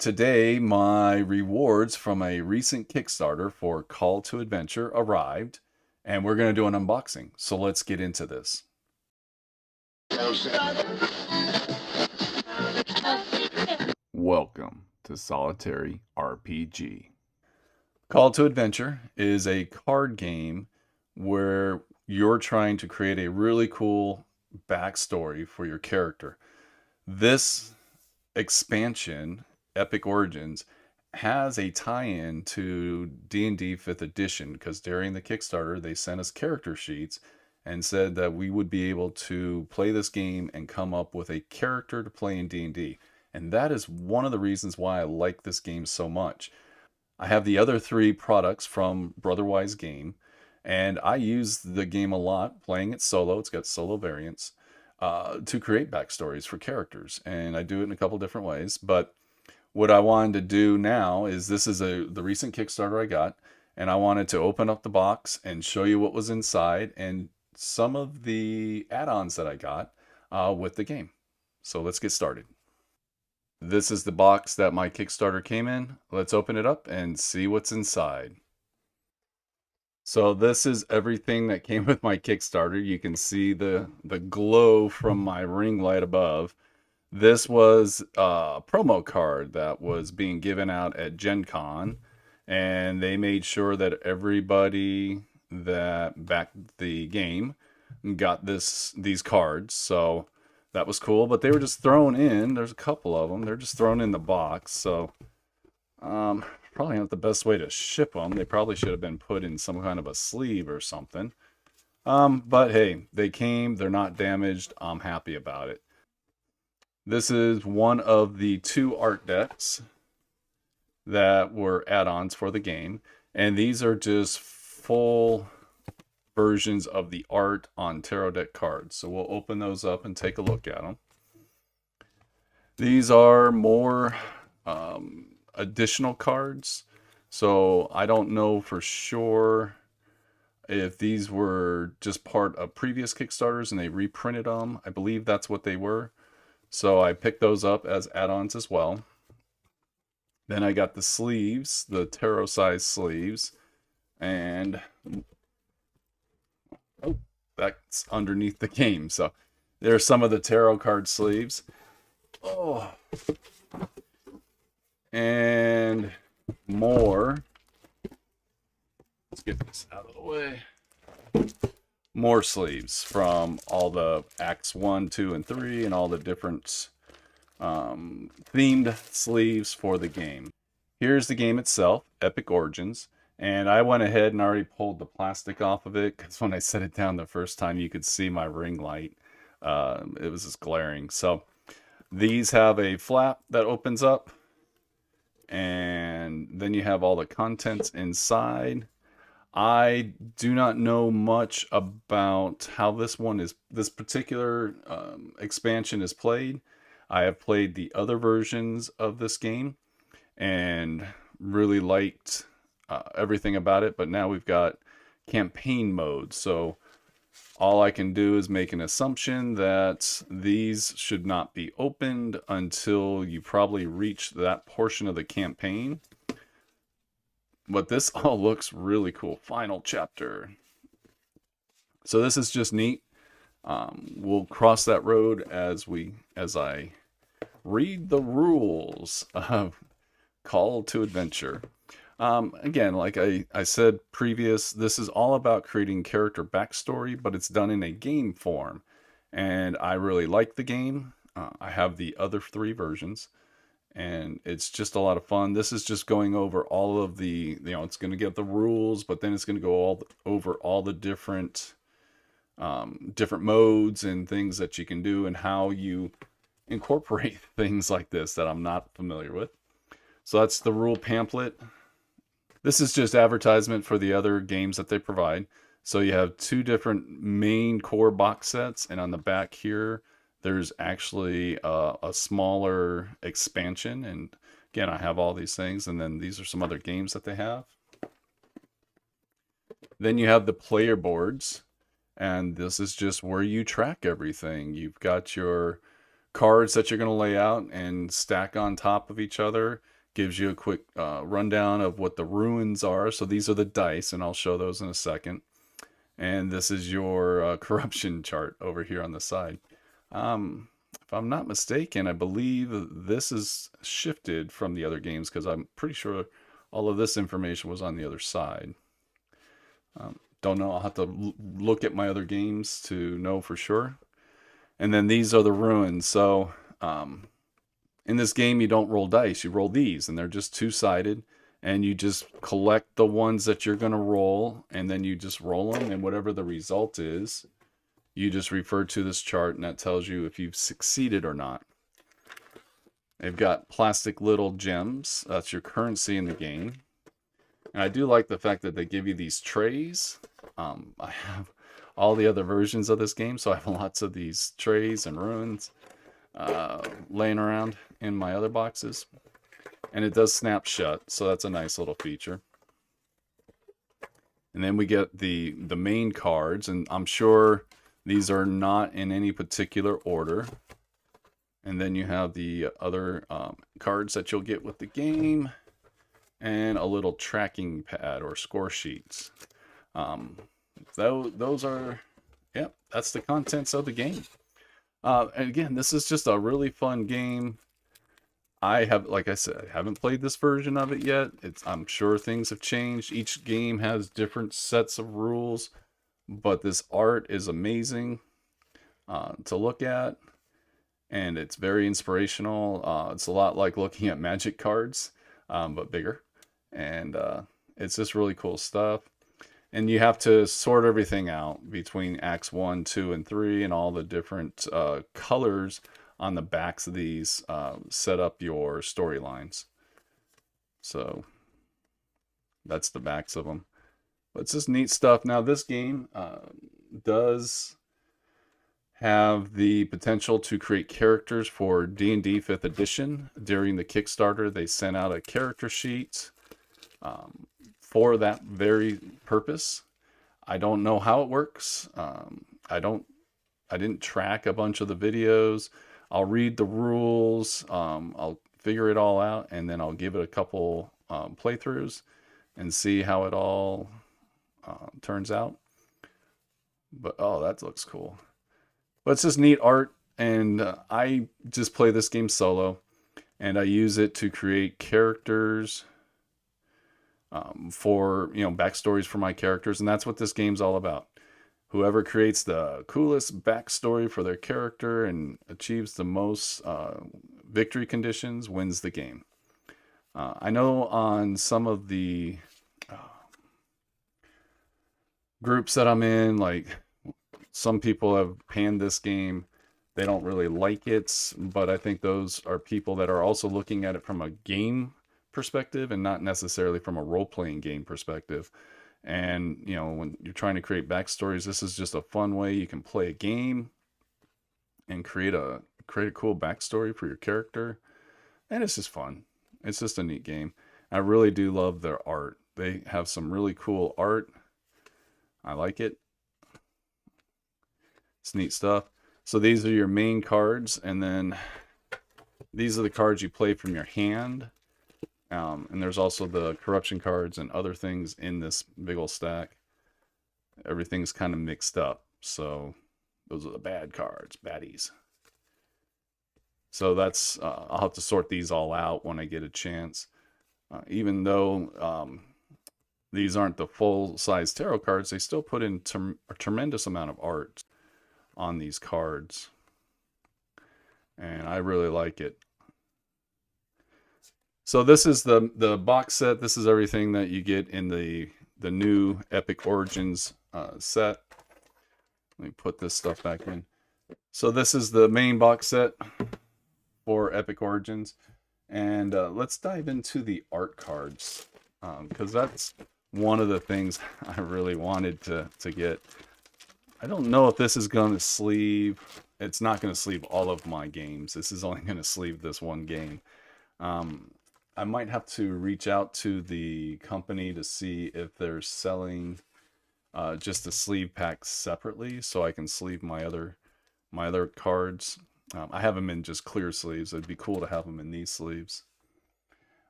Today, my rewards from a recent Kickstarter for Call to Adventure arrived, and we're going to do an unboxing. So let's get into this. Welcome to Solitary RPG. Call to Adventure is a card game where you're trying to create a really cool backstory for your character. This expansion, Epic Origins, has a tie-in to D&D 5th edition because during the Kickstarter they sent us character sheets and said that we would be able to play this game and come up with a character to play in D&D. And that is one of the reasons why I like this game so much. I have the other three products from Brotherwise Game, and I use the game a lot playing it solo. It's got solo variants to create backstories for characters, and I do it in a couple different ways. But what I wanted to do now is this is the recent Kickstarter I got, and I wanted to open up the box and show you what was inside and some of the add-ons that I got with the game. So let's get started. This is the box that my Kickstarter came in. Let's open it up and see what's inside. So this is everything that came with my Kickstarter. You can see the glow from my ring light above. This was a promo card that was being given out at Gen Con, and they made sure that everybody that backed the game got these cards. So that was cool, but they were just thrown in. There's a couple of them. They're just thrown in the box. So probably not the best way to ship them. They probably should have been put in some kind of a sleeve or something. But hey, they came. They're not damaged. I'm happy about it. This is one of the two art decks that were add-ons for the game. And these are just full versions of the art on tarot deck cards. So we'll open those up and take a look at them. These are more additional cards. So I don't know for sure if these were just part of previous Kickstarters and they reprinted them. I believe that's what they were. So I picked those up as add-ons as well. Then I got the sleeves, the tarot size sleeves, and oh, that's underneath the game. So there's some of the tarot card sleeves. Oh, and more. Let's get this out of the way. More sleeves from all the acts 1, 2, and 3 and all the different themed sleeves for the game. Here's the game itself, Epic Origins, and I went ahead and already pulled the plastic off of it because when I set it down the first time you could see my ring light. It was just glaring. So these have a flap that opens up, and then you have all the contents inside. I do not know much about how this particular expansion is played. I have played the other versions of this game and really liked everything about it, but now we've got campaign mode. So all I can do is make an assumption that these should not be opened until you probably reach that portion of the campaign. But this all looks really cool. Final chapter. So this is just neat. We'll cross that road as I read the rules of Call to Adventure. Again, like I said previous, this is all about creating character backstory, but it's done in a game form. And I really like the game. I have the other three versions, and it's just a lot of fun. This is just going over all of the, it's going to get the rules, but then it's going to go over all the different modes and things that you can do and how you incorporate things like this that I'm not familiar with. So that's the rule pamphlet. This is just advertisement for the other games that they provide. So you have two different main core box sets, and on the back here, there's actually a smaller expansion. And again, I have all these things, and then these are some other games that they have. Then you have the player boards, and this is just where you track everything. You've got your cards that you're going to lay out and stack on top of each other. Gives you a quick rundown of what the ruins are. So these are the dice, and I'll show those in a second. And this is your corruption chart over here on the side. If I'm not mistaken, I believe this is shifted from the other games because I'm pretty sure all of this information was on the other side. Don't know. I'll have to look at my other games to know for sure. And then these are the ruins. So in this game, you don't roll dice. You roll these, and they're just two-sided. And you just collect the ones that you're going to roll, and then you just roll them. And whatever the result is, you just refer to this chart, and that tells you if you've succeeded or not. They've got plastic little gems. That's your currency in the game. And I do like the fact that they give you these trays. I have all the other versions of this game, so I have lots of these trays and ruins laying around in my other boxes. And it does snap shut, so that's a nice little feature. And then we get the main cards, and I'm sure these are not in any particular order. And then you have the other cards that you'll get with the game, and a little tracking pad or score sheets. Those are, yep, that's the contents of the game. And again, this is just a really fun game. I have, like I said, I haven't played this version of it yet. I'm sure things have changed. Each game has different sets of rules, but this art is amazing to look at, and it's very inspirational. It's a lot like looking at Magic cards, but bigger, and it's just really cool stuff. And you have to sort everything out between Acts 1, 2, and 3, and all the different colors on the backs of these set up your storylines. So that's the backs of them. But it's just neat stuff. Now this game does have the potential to create characters for D&D 5th edition. During the Kickstarter, they sent out a character sheet for that very purpose. I don't know how it works. I didn't track a bunch of the videos. I'll read the rules, I'll figure it all out, and then I'll give it a couple playthroughs and see how it all turns out. But oh, that looks cool. But it's just neat art, and I just play this game solo, and I use it to create characters for, backstories for my characters, and that's what this game's all about. Whoever creates the coolest backstory for their character and achieves the most victory conditions wins the game. I know on some of the groups that I'm in, like some people have panned this game. They don't really like it, but I think those are people that are also looking at it from a game perspective and not necessarily from a role-playing game perspective. And when you're trying to create backstories, this is just a fun way you can play a game and create a cool backstory for your character, and it's just fun. It's just a neat game. I really do love their art. They have some really cool art. I like it. It's neat stuff. So these are your main cards, and then these are the cards you play from your hand. And there's also the corruption cards and other things in this big old stack. Everything's kind of mixed up. So those are the bad cards, baddies. So that's, I'll have to sort these all out when I get a chance. Even though these aren't the full-size tarot cards, they still put in a tremendous amount of art on these cards. And I really like it. So this is the box set. This is everything that you get in the new Epic Origins set. Let me put this stuff back in. So this is the main box set for Epic Origins. And let's dive into the art cards, because that's one of the things I really wanted to get. I don't know if this is going to sleeve. It's not going to sleeve all of my games. This is only going to sleeve this one game. I might have to reach out to the company to see if they're selling just the sleeve packs separately, so I can sleeve my other cards I have them in just clear sleeves. It'd be cool to have them in these sleeves.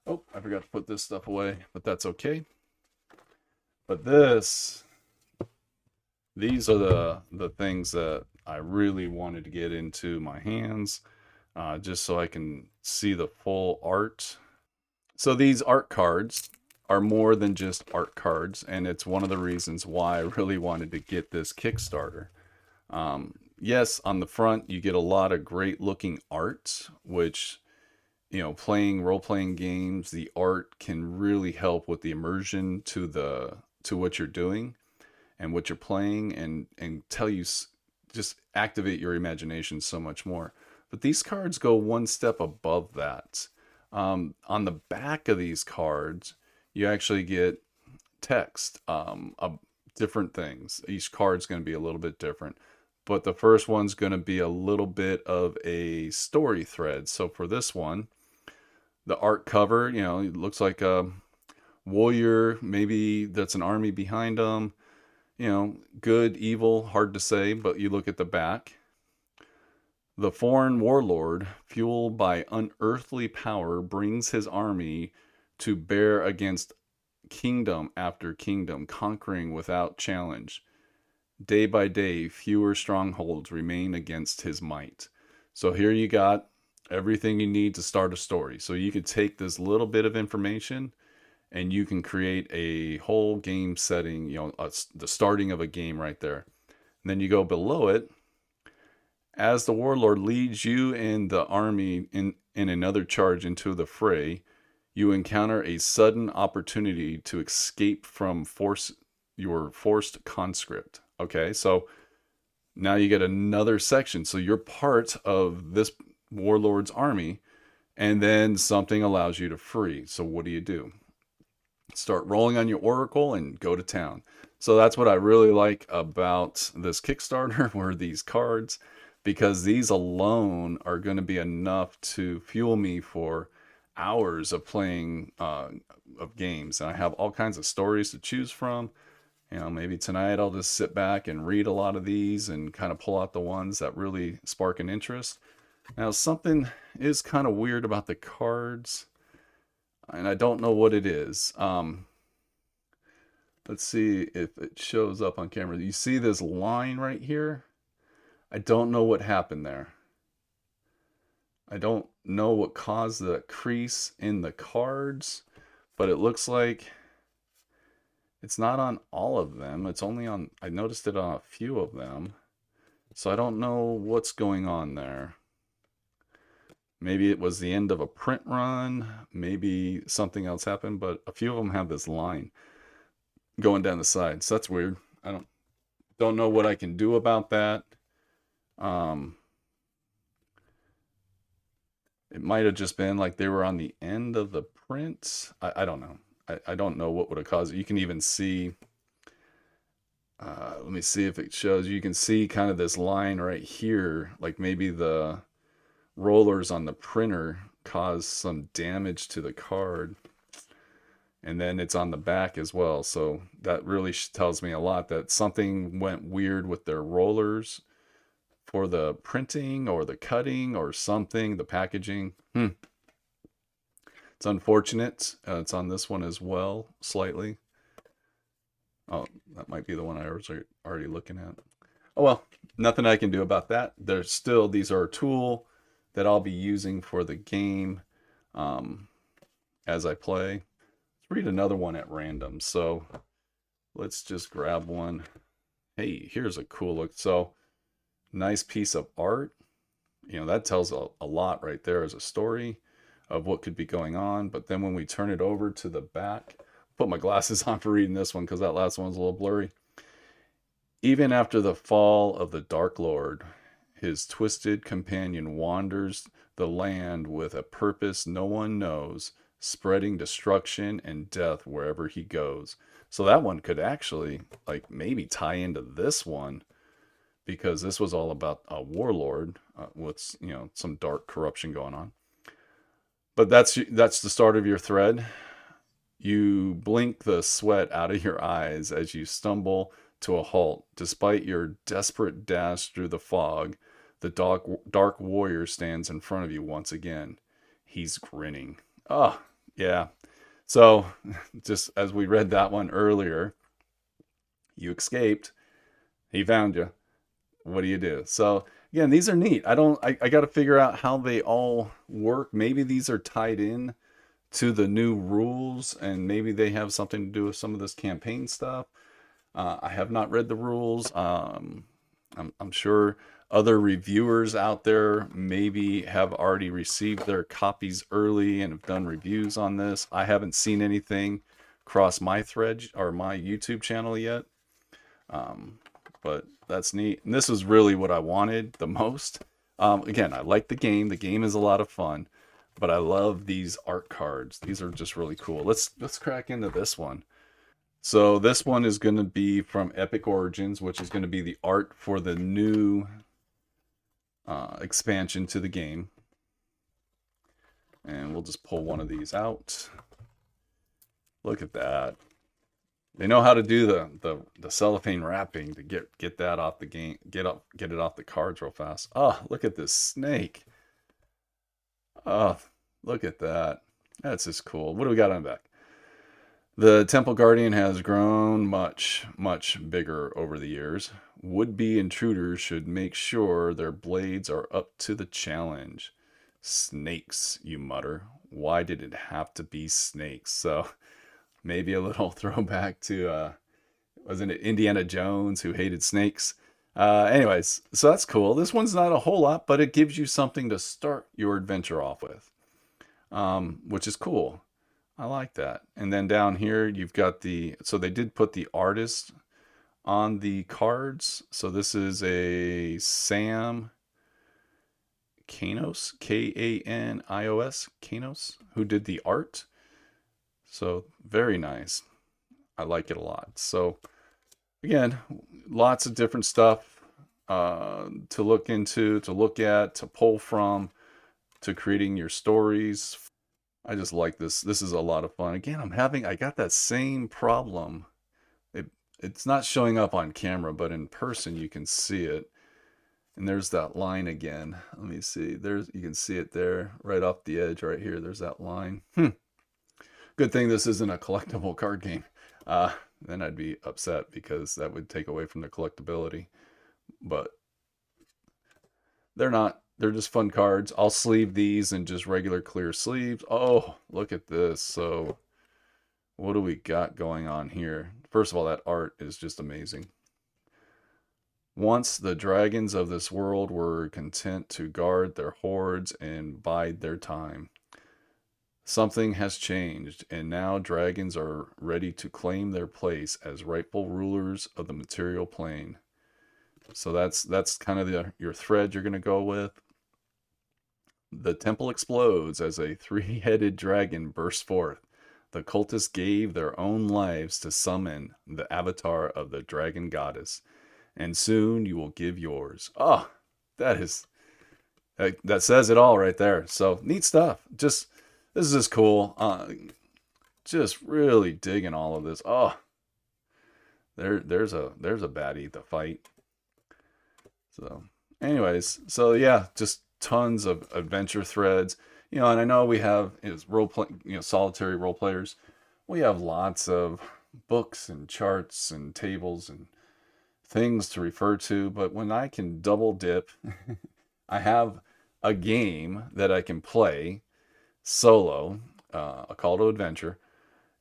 Oh, I forgot to put this stuff away, but that's okay. But these are the things that I really wanted to get into my hands, just so I can see the full art. So these art cards are more than just art cards, and it's one of the reasons why I really wanted to get this Kickstarter. Yes, on the front you get a lot of great looking art, which, playing role-playing games, the art can really help with the immersion to what you're doing and what you're playing, and tell you, just activate your imagination so much more. But these cards go one step above that. On the back of these cards, you actually get text, different things. Each card's going to be a little bit different. But the first one's going to be a little bit of a story thread. So for this one, the art cover, it looks like a warrior, maybe that's an army behind them. Good, evil, hard to say, but you look at the back. The foreign warlord, fueled by unearthly power, brings his army to bear against kingdom after kingdom, conquering without challenge. Day by day, fewer strongholds remain against his might. So here you got everything you need to start a story. So you could take this little bit of information and you can create a whole game setting, the starting of a game right there. And then you go below it. As the warlord leads you and the army in another charge into the fray, you encounter a sudden opportunity to escape from your forced conscript. Okay, so now you get another section. So you're part of this warlord's army, and then something allows you to free. So what do? Start rolling on your oracle and go to town. So that's what I really like about this Kickstarter, were these cards, because these alone are going to be enough to fuel me for hours of playing of games. And I have all kinds of stories to choose from. Maybe tonight I'll just sit back and read a lot of these and kind of pull out the ones that really spark an interest. Now, something is kind of weird about the cards, and I don't know what it is. Let's see if it shows up on camera. You see this line right here? I don't know what happened there. I don't know what caused the crease in the cards, but it looks like it's not on all of them. It's only on, I noticed it on a few of them. So I don't know what's going on there. Maybe it was the end of a print run. Maybe something else happened, but a few of them have this line going down the side. So that's weird. I don't know what I can do about that. It might have just been like they were on the end of the print. I don't know. I don't know what would have caused it. You can even see, let me see if it shows. You can see kind of this line right here, like maybe the rollers on the printer caused some damage to the card. And then it's on the back as well. So that really tells me a lot that something went weird with their rollers for the printing or the cutting or something, the packaging. It's unfortunate. It's on this one as well, slightly. Oh, that might be the one I was already looking at. Oh well, nothing I can do about that. These are a tool that I'll be using for the game as I play. Let's read another one at random. So let's just grab one. Hey, here's a cool look. So nice piece of art. That tells a lot right there as a story of what could be going on. But then when we turn it over to the back, put my glasses on for reading this one because that last one's a little blurry. Even after the fall of the Dark Lord, his twisted companion wanders the land with a purpose no one knows, spreading destruction and death wherever he goes. So that one could actually maybe tie into this one, because this was all about a warlord with some dark corruption going on. But that's the start of your thread. You blink the sweat out of your eyes as you stumble to a halt. Despite your desperate dash through the fog, The dark warrior stands in front of you once again. He's grinning. Oh, yeah. So, just as we read that one earlier, you escaped. He found you. What do you do? So, again, these are neat. I got to figure out how they all work. Maybe these are tied in to the new rules, and maybe they have something to do with some of this campaign stuff. I have not read the rules. I'm sure other reviewers out there maybe have already received their copies early and have done reviews on this. I haven't seen anything cross my thread or my YouTube channel yet. But that's neat. And this is really what I wanted the most. Again, I like the game. The game is a lot of fun, but I love these art cards. These are just really cool. Let's crack into this one. So this one is going to be from Epic Origins, which is going to be the art for the new expansion to the game. And we'll just pull one of these out. Look at that. They know how to do the cellophane wrapping to get that off the game, get it off the cards real fast. Oh, look at this snake. Oh, look at that. That's just cool. What do we got on the back? The Temple Guardian has grown much, much bigger over the years. Would-be intruders should make sure their blades are up to the challenge. Snakes, you mutter. Why did it have to be snakes? So maybe a little throwback to, wasn't it Indiana Jones who hated snakes? Anyways, so that's cool. This one's not a whole lot, but it gives you something to start your adventure off with, which is cool. I like that. And then down here, you've got so they did put the artist on the cards. So this is a Sam Kanos, Kanios, Kanos, who did the art. So very nice. I like it a lot. So again, lots of different stuff to look into, to look at, to pull from, to creating your stories. I just like this. This is a lot of fun. Again, I got that same problem. It's not showing up on camera, but in person you can see it. And there's that line again. Let me see. You can see it there, right off the edge right here. There's that line. Good thing this isn't a collectible card game. Then I'd be upset because that would take away from the collectability. But they're not. They're just fun cards. I'll sleeve these in just regular clear sleeves. Oh, look at this. So what do we got going on here? First of all, that art is just amazing. Once the dragons of this world were content to guard their hoards and bide their time. Something has changed, and now dragons are ready to claim their place as rightful rulers of the material plane. So that's kind of your thread you're going to go with. The temple explodes as a three-headed dragon bursts forth. The cultists gave their own lives to summon the avatar of the dragon goddess, and soon you will give yours. Oh, that says it all right there. So neat stuff. This is just cool. Just really digging all of this. Oh, there's a baddie to fight. So, anyways, so yeah, just tons of adventure threads. And I know we have solitary role players. We have lots of books and charts and tables and things to refer to. But when I can double dip, I have a game that I can play solo, a call to adventure,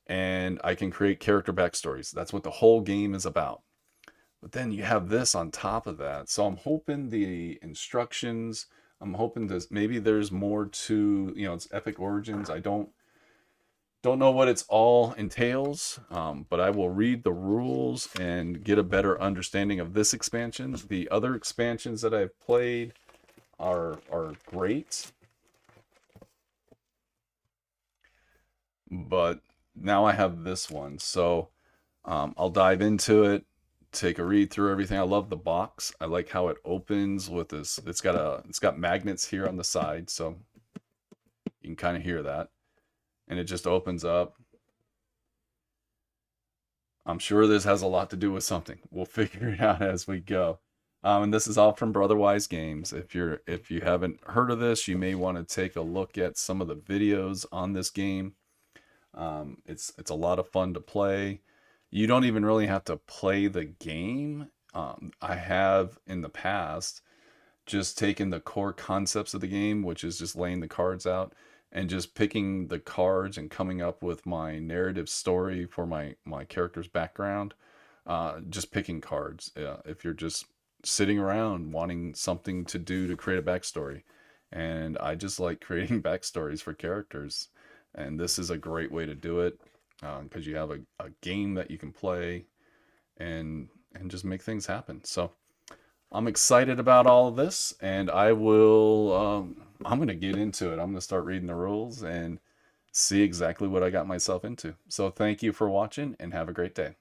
and I can create character backstories. That's what the whole game is about. But then you have this on top of that. So I'm hoping the instructions, I'm hoping maybe there's more to, it's Epic Origins. I don't know what it's all entails, but I will read the rules and get a better understanding of this expansion. The other expansions that I've played are great, but now I have this one, so I'll dive into it, take a read through everything. I love the box. I like how it opens with this. It's got magnets here on the side, so you can kind of hear that, and it just opens up. I'm sure this has a lot to do with something. We'll figure it out as we go. And this is all from Brotherwise Games. If you haven't heard of this, you may want to take a look at some of the videos on this game. It's a lot of fun to play. You don't even really have to play the game. I have in the past just taken the core concepts of the game, which is just laying the cards out and just picking the cards and coming up with my narrative story for my character's background. Just picking cards. If you're just sitting around wanting something to do to create a backstory, and I just like creating backstories for characters, and this is a great way to do it because you have a game that you can play and just make things happen. So I'm excited about all of this, and I will. I'm going to get into it. I'm going to start reading the rules and see exactly what I got myself into. So thank you for watching, and have a great day.